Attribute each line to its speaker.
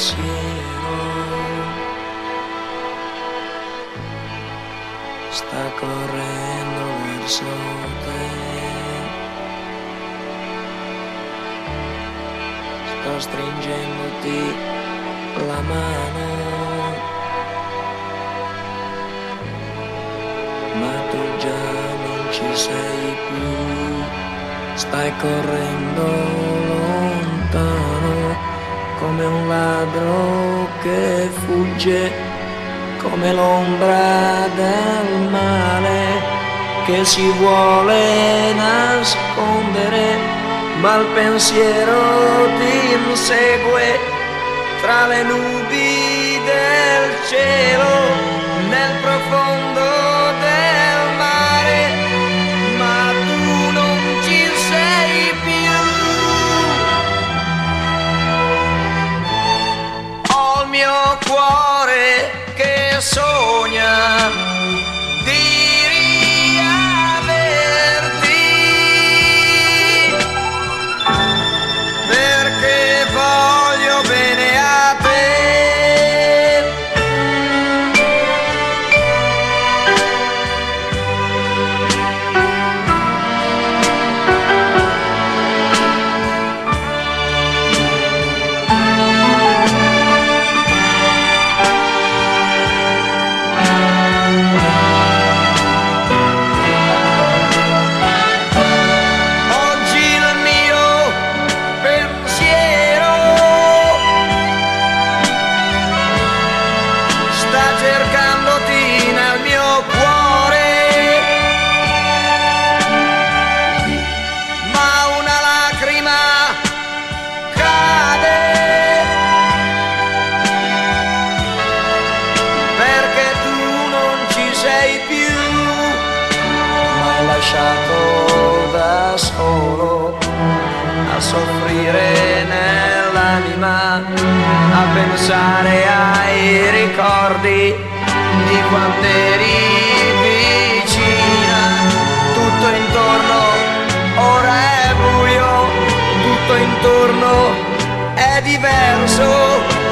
Speaker 1: pensiero sta correndo verso te. Sto stringendoti la mano, ma tu già non ci sei più. Stai correndo lontano come un ladro che fugge, come l'ombra del male che si vuole nascondere, ma il pensiero ti insegue tra le nubi del cielo, nel profondo del mare, ma tu non ci sei più. Ho il mio cuore che sogna di riaverti, perché voglio bene a te. Da solo a soffrire nell'anima, a pensare ai ricordi di quando eri vicina. Tutto intorno ora è buio, tutto intorno è diverso.